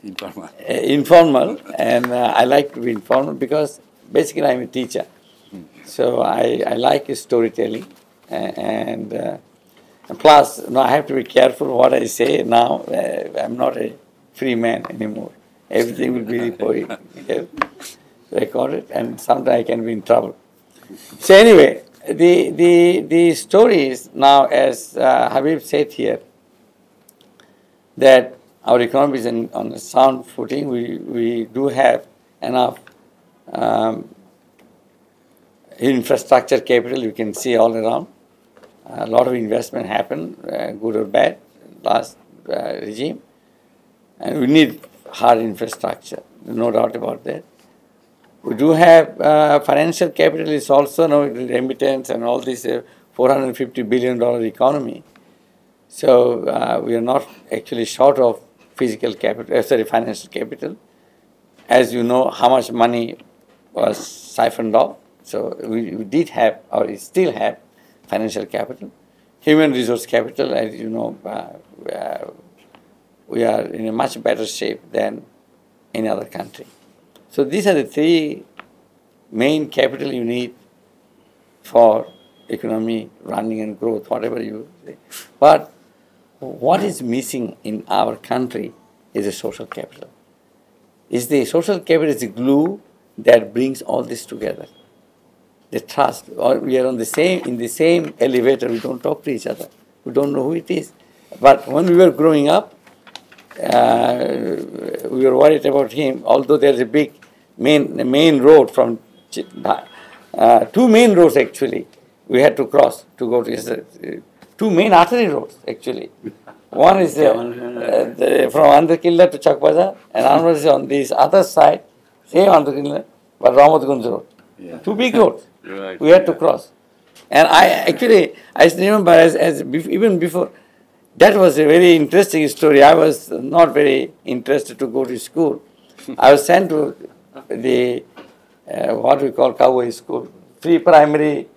Informal. Informal, and I like to be informal because basically I'm a teacher. So I like storytelling, and plus, I have to be careful what I say now. I'm not a free man anymore. Everything will be recorded, and sometimes I can be in trouble. So anyway, the story is now, as Habib said here, that our economy is on a sound footing. We do have enough infrastructure capital. You can see all around. A lot of investment happened, good or bad, last regime. And we need hard infrastructure, no doubt about that. We do have financial capital is also now remittance and all this $450 billion economy. So we are not actually short of physical capital, financial capital. As you know, how much money was siphoned off. So we did have, or we still have, financial capital. Human resource capital, as you know, we are in a much better shape than any other country. So these are the three main capital you need for economy running and growth, whatever you say. But what is missing in our country is a social capital. Is the social capital is the glue that brings all this together. The trust, or we are in the same elevator, we don't talk to each other. We don't know who it is. But when we were growing up, we were worried about him, although there's a big main road from, two main roads actually, we had to cross to go to, two main artery roads actually. One is from Andhra to Chakbaza, and another is on this other side, same Andhra but Ramadgunj Road. Yeah. Two big roads. Right. We had to cross. And I remember even before, that was a very interesting story. I was not very interested to go to school. I was sent to the, what we call cowboy school, free primary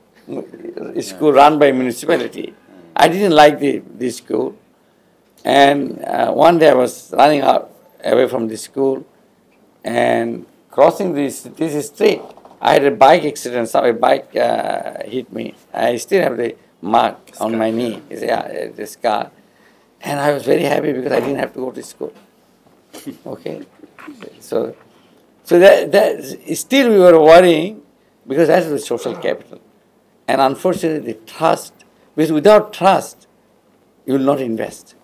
school run by municipality. I didn't like the school. And one day I was running out away from the school and crossing this street. I had a bike accident, so a bike hit me. I still have the mark on my knee, the scar. And I was very happy because I didn't have to go to school. Okay? So that still we were worrying because that was social capital. And unfortunately, the trust, because without trust, you will not invest.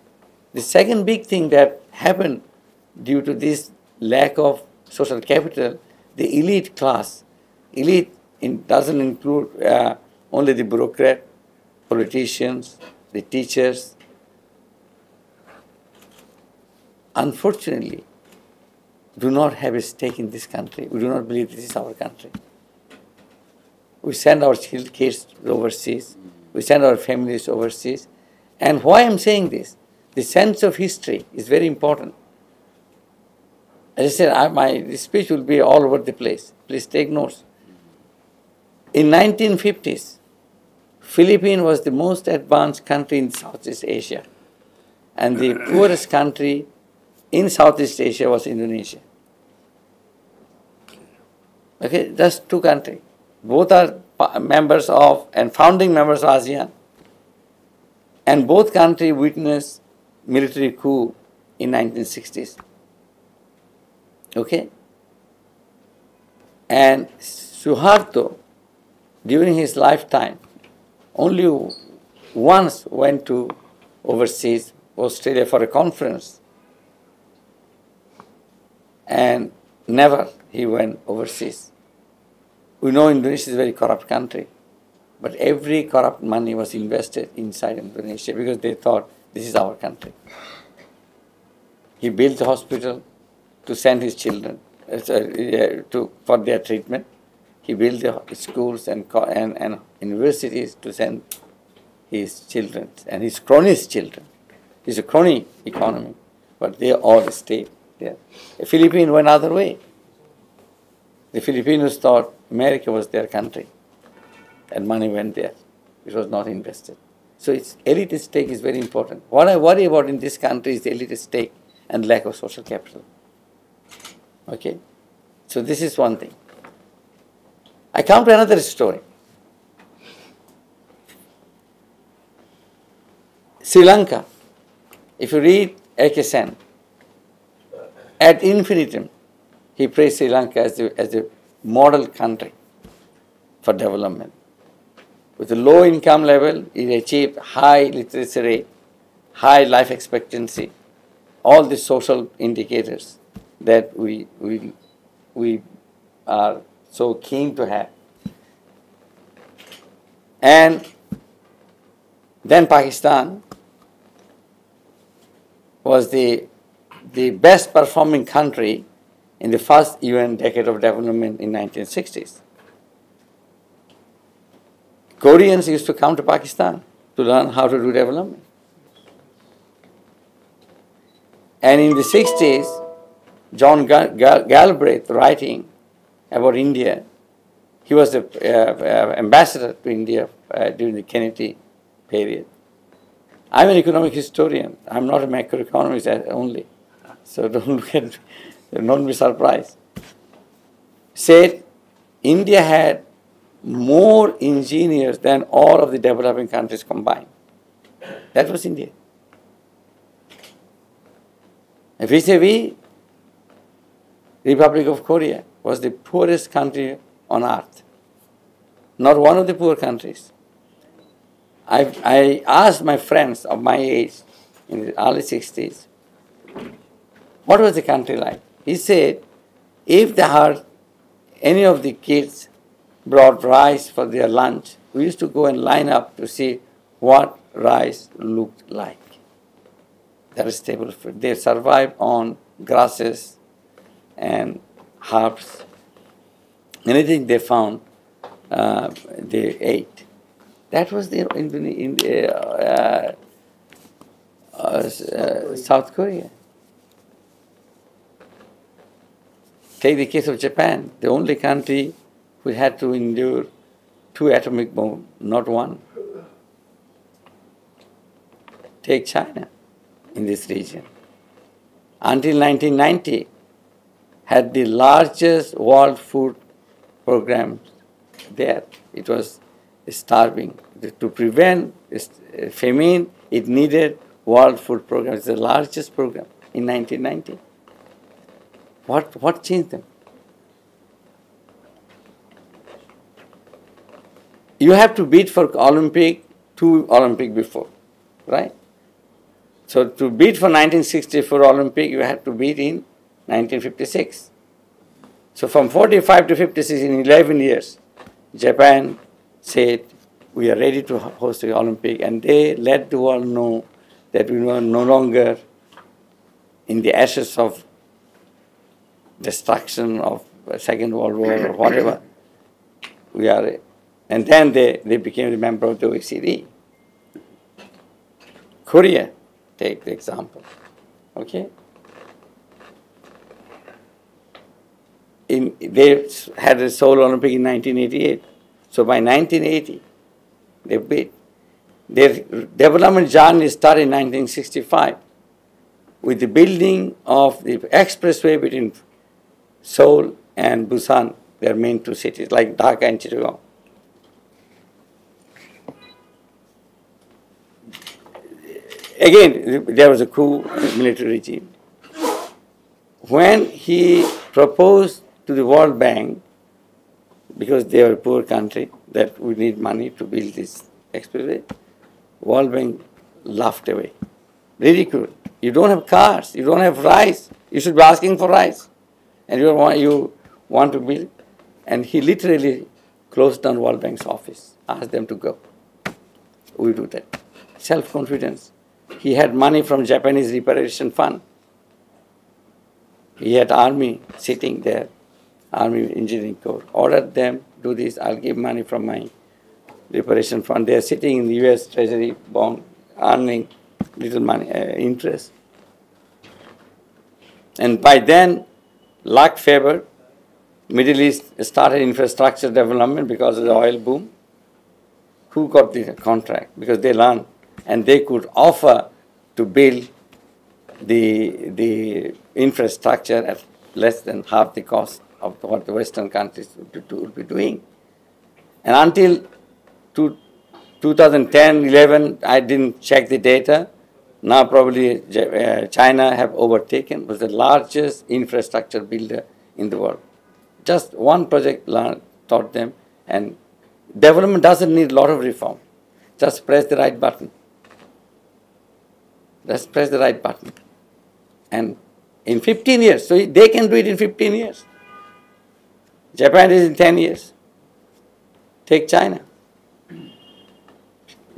The second big thing that happened due to this lack of social capital, the elite class. Elite doesn't include only the bureaucrat, politicians, the teachers. Unfortunately, do not have a stake in this country. We do not believe this is our country. We send our kids overseas. We send our families overseas. And why I'm saying this? The sense of history is very important. As I said, my speech will be all over the place. Please take notes. In 1950s, Philippines was the most advanced country in Southeast Asia. And the poorest country in Southeast Asia was Indonesia. Okay, that's two countries. Both are members of and founding members of ASEAN. And both countries witnessed military coup in 1960s. Okay? And Suharto, during his lifetime, only once went to overseas, Australia, for a conference. And never he went overseas. We know Indonesia is a very corrupt country, but every corrupt money was invested inside Indonesia because they thought this is our country. He built a hospital to send his children for their treatment. He built the schools and universities to send his children and his cronies' children. It's a crony economy, but they all stayed there. The Philippines went other way. The Filipinos thought America was their country, and money went there. It was not invested. So its elite stake is very important. What I worry about in this country is the elite stake and lack of social capital. Okay? So this is one thing. I come to another story. Sri Lanka, if you read A.K. Sen, ad infinitum, he praised Sri Lanka as a model country for development. With a low income level, it achieved high literacy rate, high life expectancy, all the social indicators that we are so keen to have. And then Pakistan was the best performing country in the first UN decade of development in 1960s. Koreans used to come to Pakistan to learn how to do development. And in the 60s, John Galbraith, writing about India, he was the ambassador to India during the Kennedy period. I'm an economic historian. I'm not a macroeconomist only. So don't be surprised. Said India had more engineers than all of the developing countries combined. That was India. Vis-a-vis, Republic of Korea was the poorest country on earth. Not one of the poor countries. I asked my friends of my age in the early 60s, what was the country like? He said, if they had any of the kids brought rice for their lunch, we used to go and line up to see what rice looked like. That is stable food. They survived on grasses and herbs. Anything they found, they ate. That was in South Korea. Take the case of Japan, the only country who had to endure 2 atomic bombs, not 1. Take China in this region. Until 1990, had the largest world food program there. It was starving. To prevent famine, it needed World Food Program. It's the largest program in 1990. What changed them? You have to bid for Olympic 2 Olympic before, right? So to bid for 1964 Olympic, you had to bid in 1956. So from 45 to 56, in 11 years, Japan said, we are ready to host the Olympic, and they let the world know that we were no longer in the ashes of destruction of Second World War or whatever. We are, and then they became a member of the OECD. Korea, take the example, okay? They had a Seoul Olympic in 1988. So by 1980, they bid. Their development journey started in 1965 with the building of the expressway between Seoul and Busan, their main 2 cities, like Dhaka and Chittagong. Again, there was a coup, military regime. When he proposed to the World Bank, because they are a poor country, that we need money to build this expressway, World Bank laughed away, ridiculed. You don't have cars, you don't have rice, you should be asking for rice, and you want to build. And he literally closed down World Bank's office, asked them to go. We do that. Self-confidence. He had money from Japanese reparation fund. He had army sitting there, Army Engineering Corps, ordered them, do this, I'll give money from my reparation fund. They are sitting in the US Treasury bond, earning little money, interest. And by then, luck favored. Middle East started infrastructure development because of the oil boom. Who got the contract? Because they learned, and they could offer to build the infrastructure at less than half the cost of what the Western countries would be doing. And until 2010, 11, I didn't check the data. Now probably China have overtaken, was the largest infrastructure builder in the world. Just one project taught them, and development doesn't need a lot of reform. Just press the right button. Just press the right button. And in 15 years, so they can do it in 15 years. Japan is in 10 years. Take China.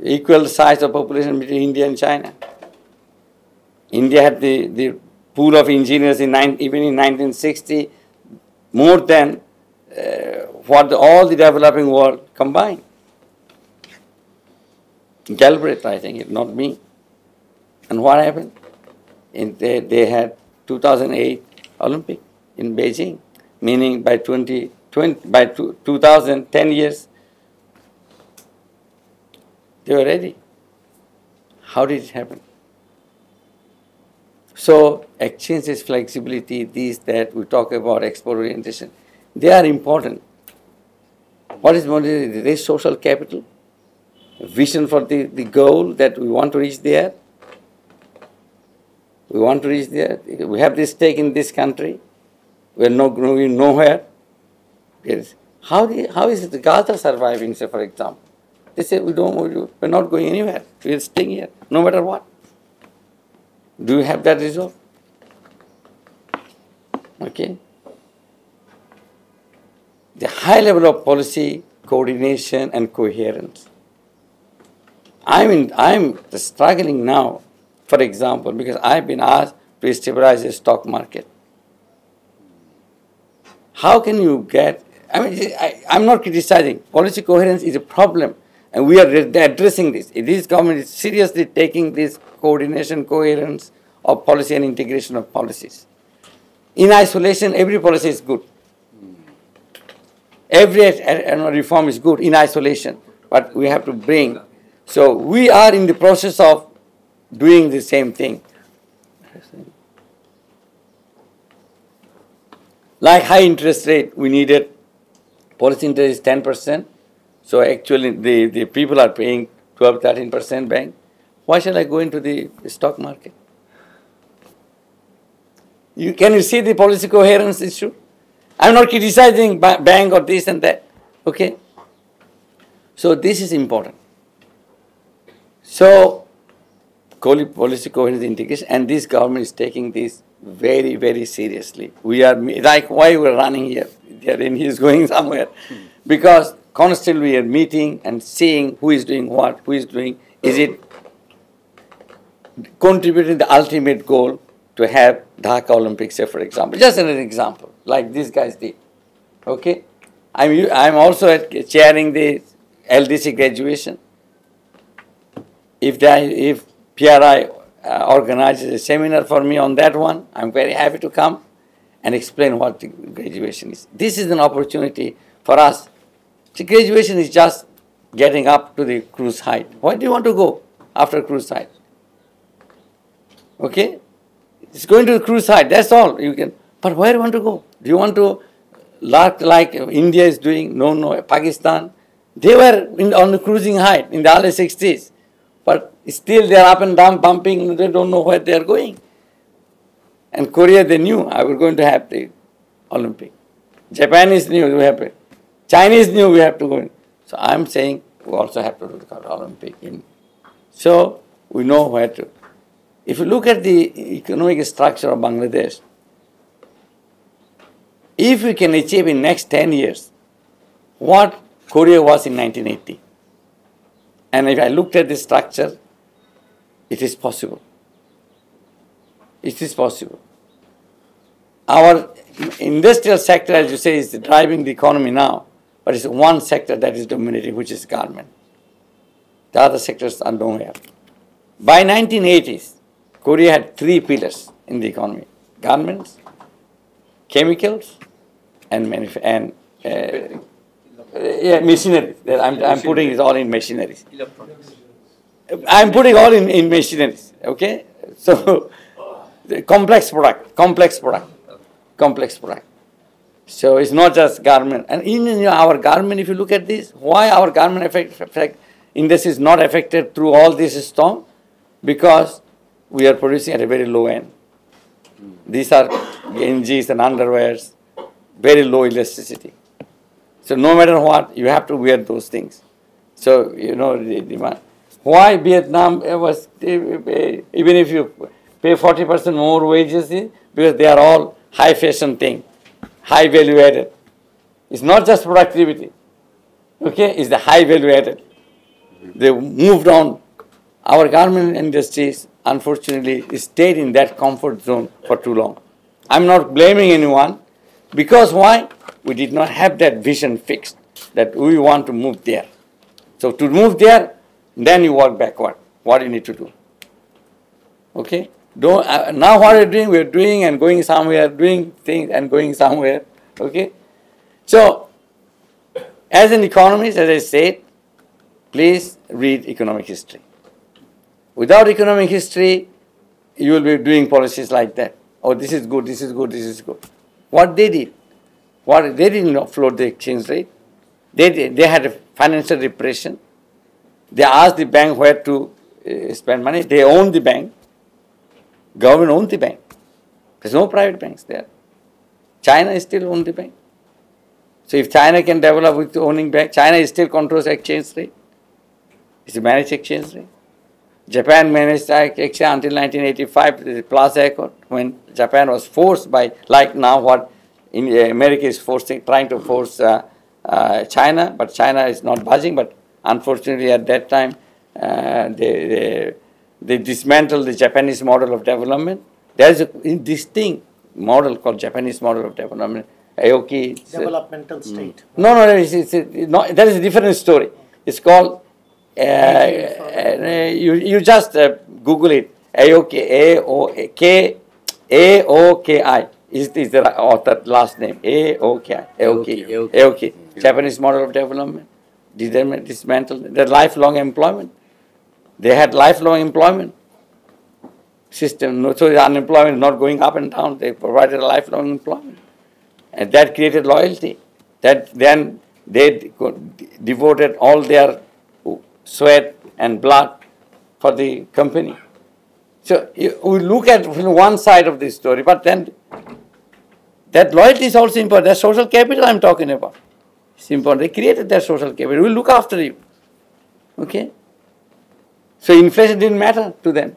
Equal size of population between India and China. India had the pool of engineers even in 1960, more than what all the developing world combined. Galbraith, I think, not me. And what happened? They had 2008 Olympic in Beijing, meaning by 2000, 10 years, they were ready. How did it happen? So exchanges, flexibility, these, that, we talk about export orientation, they are important. What is more, there is social capital, vision for the goal that we want to reach there. We want to reach there. We have this stake in this country. We are going nowhere. Yes. How is the Gaza surviving, say, for example? They say, we're not going anywhere. We're staying here, no matter what. Do you have that resolve? Okay. The high level of policy, coordination, and coherence. I'm struggling now, for example, because I've been asked to stabilize the stock market. How can you get, I'm not criticizing. Policy coherence is a problem, and we are addressing this. This government is seriously taking this coordination, coherence of policy and integration of policies. In isolation, every policy is good. Every reform is good in isolation, but we have to bring. So we are in the process of doing the same thing. Like high interest rate, we needed policy interest is 10%. So actually the people are paying 12, 13% bank. Why shall I go into the stock market? Can you see the policy coherence issue? I'm not criticizing bank or this and that. Okay? So this is important. So policy coherence integration, and this government is taking this very, very seriously. We are, like why we're running here, and he's going somewhere. Because constantly we are meeting and seeing who is doing what, who is doing, is it contributing the ultimate goal to have Dhaka Olympics, say for example. Just an example, like these guys did. Okay? I'm also chairing the LDC graduation. If PRI organizes a seminar for me on that one, I'm very happy to come and explain what the graduation is. This is an opportunity for us. The graduation is just getting up to the cruise height. Why do you want to go after cruise height? Okay? It's going to the cruise height, that's all. You can. But where do you want to go? Do you want to, like India is doing, no, Pakistan? They were on the cruising height in the early 60s. But still they are up and down, bumping, they don't know where they are going. And Korea, they knew I was going to have the Olympic. Japanese knew we have it. Chinese knew we have to go in. So I'm saying we also have to do the Olympic. So we know where to. If you look at the economic structure of Bangladesh, if we can achieve in next 10 years what Korea was in 1980, and if I looked at the structure, it is possible. It is possible. Our industrial sector, as you say, is driving the economy now, but it's one sector that is dominating, which is garment. The other sectors are nowhere. By 1980s, Korea had 3 pillars in the economy: garments, chemicals, and machinery. I'm putting it all in machineries. I'm putting all in machineries. Okay, so the complex product. complex product. So it's not just garment. And in our garment, if you look at this, why our garment industry is not affected through all this storm? Because we are producing at a very low end. These are NGs and underwears, very low elasticity. So no matter what, you have to wear those things. So, you know, the demand. Why Vietnam was, even if you pay 40% more wages, because they are all high fashion thing, high value added. It's not just productivity, okay, it's the high value added. They moved on. Our garment industries, unfortunately, stayed in that comfort zone for too long. I'm not blaming anyone, because why? We did not have that vision fixed, that we want to move there. So to move there, then you work backward, what you need to do. Okay? Now what we're doing and going somewhere, doing things and going somewhere. Okay? So, as an economist, as I said, please read economic history. Without economic history, you will be doing policies like that. Oh, this is good, this is good, this is good. What they did, they didn't float the exchange rate. They had a financial repression. They asked the bank where to spend money. They owned the bank. Government owned the bank. There's no private banks there. China still owns the bank. So if China can develop with owning bank, China still controls the exchange rate. It's a managed exchange rate. Japan managed exchange until 1985, the Plaza Accord, when Japan was forced by, like now what America is trying to force China, but China is not budging. But unfortunately, at that time, they dismantled the Japanese model of development. There is a distinct model called Japanese model of development. Aoki. Developmental state. No, that is a different story. It's called, you just Google it. Aoki is the author last name. Aoki. Japanese model of development. Dismantled. The lifelong employment. They had lifelong employment system. So the unemployment is not going up and down. They provided a lifelong employment. And that created loyalty. That then they devoted all their sweat and blood for the company. So we look at one side of this story, but then that loyalty is also important. That social capital I'm talking about. It's important. They created their social capital. We'll look after you. Okay? So inflation didn't matter to them.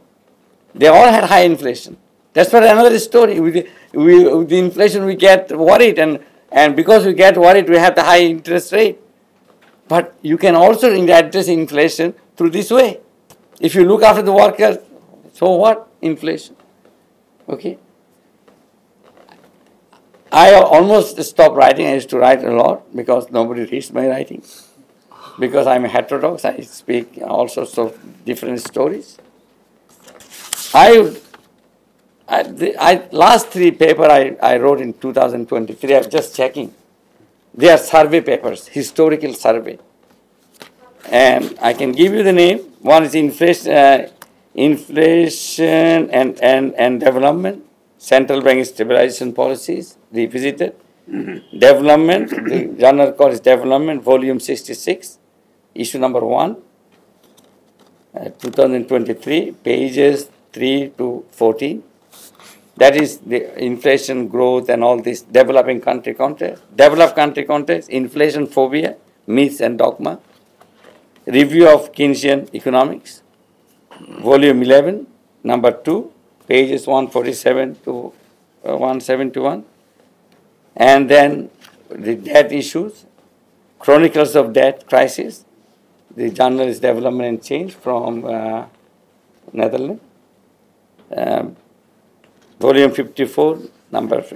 They all had high inflation. That's for another story. With the inflation we get worried, and because we get worried, we have the high interest rate. But you can also address inflation through this way. If you look after the workers, so what? Inflation. Okay? I almost stopped writing. I used to write a lot because nobody reads my writing. Because I'm a heterodox, I speak all sorts of different stories. Last three papers I wrote in 2023, I'm just checking. They are survey papers, historical survey. And I can give you the name. One is inflation and development, central bank stabilization policies, revisited. Development, the journal called is Development, volume 66, issue number 1, 2023, pages 3 to 14. That is the inflation growth and all this developing country context. Developed country context, inflation phobia, myths and dogma. Review of Keynesian economics, volume 11, number 2, pages 147 to 171. And then the debt issues, Chronicles of Debt Crisis. The journal is Development and Change from Netherlands. Volume 54,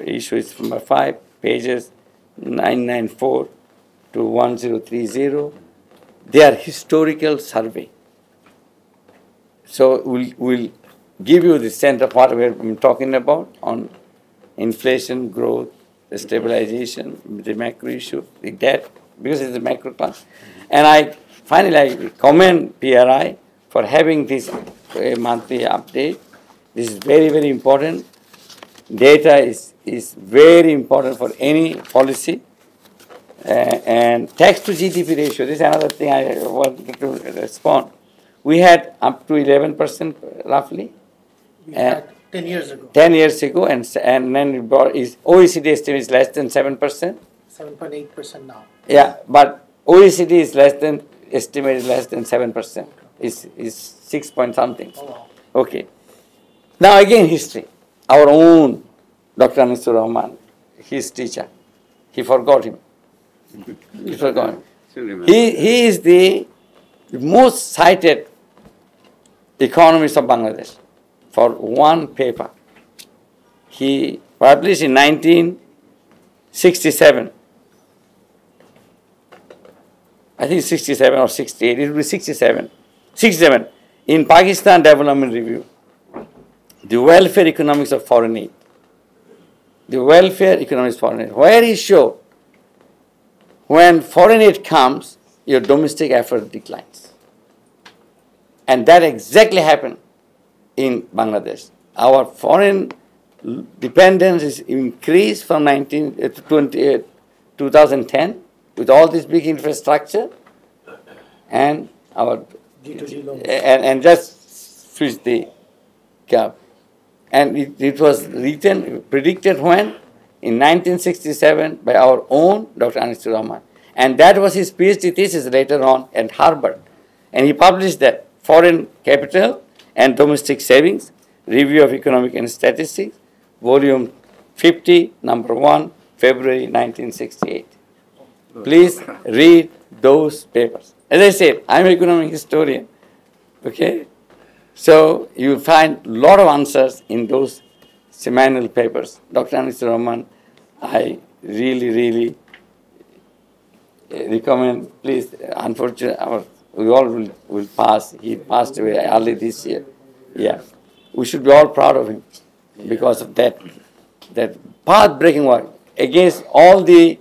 issue is number 5, pages 994 to 1030. They are historical survey. So we'll give you the sense of what we're talking about on inflation, growth, the stabilization, the macro issue, the debt, because it's a macro class. And I commend PRI for having this monthly update. This is very, very important. data is very important for any policy. And tax to GDP ratio, this is another thing I wanted to respond. We had up to 11% roughly. We had 10 years ago. 10 years ago, and then it brought, OECD estimate is less than 7%. 7.8% now. Yeah, but OECD is less than, estimate is less than 7%. Is 6 point something. Oh, wow. Okay. Now again history. Our own Dr. Anisuzzaman, his teacher, he forgot him. He forgot him. He is the most cited economist of Bangladesh for one paper. He published in 1967. I think 67 or 68. It will be 67. 67. In Pakistan Development Review, the welfare economics of foreign aid. The welfare economics of foreign aid, where he showed when foreign aid comes, your domestic effort declines. And that exactly happened in Bangladesh. Our foreign dependence is increased from 2010 with all this big infrastructure, and our G2G loans. and just switch the gap. And it was predicted when? In 1967 by our own Dr. Anisuzzaman. And that was his PhD thesis later on at Harvard. And he published that, Foreign Capital and Domestic Savings, Review of Economic and Statistics, Volume 50, number 1, February 1968. Please read those papers. As I said, I'm an economic historian, okay? So you will find a lot of answers in those seminal papers. Dr. Anisuzzaman, I really recommend, please, unfortunately, we all will pass. He passed away early this year. Yeah. We should be all proud of him because of that path-breaking work against all the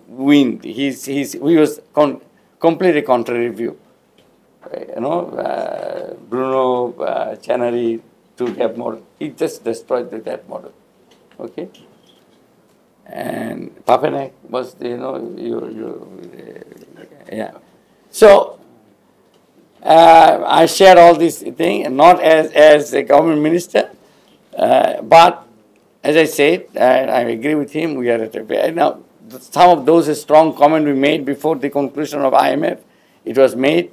wind. He was completely contrary view. Bruno Chenery took that model. He just destroyed that model. Okay? And Papanek was, yeah. So, I shared all these things, not as a government minister, but as I said, I agree with him, we are at a, now, some of those strong comments we made before the conclusion of IMF, it was made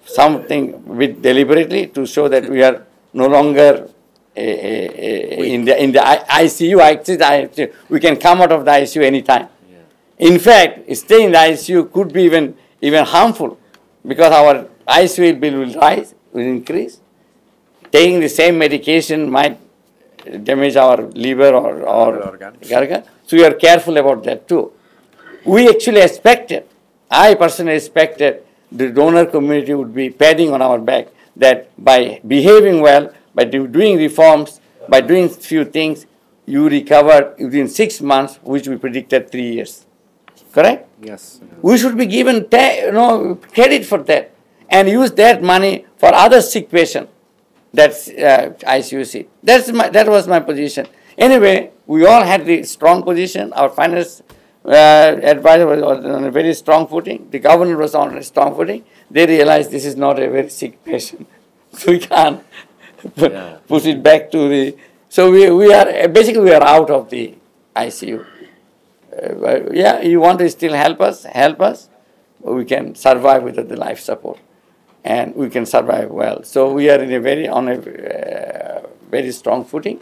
something with deliberately to show that we are no longer in the ICU. We can come out of the ICU anytime. Yeah. In fact, staying in the ICU could be even harmful because our ICU bill will rise, will increase. Taking the same medication might damage our liver or organ. So we are careful about that too. We actually expected, I personally expected, the donor community would be patting on our back that by behaving well, by doing reforms, by doing few things, you recovered within 6 months, which we predicted 3 years. Correct? Yes. We should be given credit for that and use that money for other sick patients. That's ICU seat. That was my position. Anyway, we all had the strong position. Our finance advisor was on a very strong footing. The governor was on a strong footing. They realized this is not a very sick patient. So we can't push it back to the... So we are, basically we are out of the ICU. You want to still help us, but we can survive without the life support. And we can survive well. So we are on a very strong footing.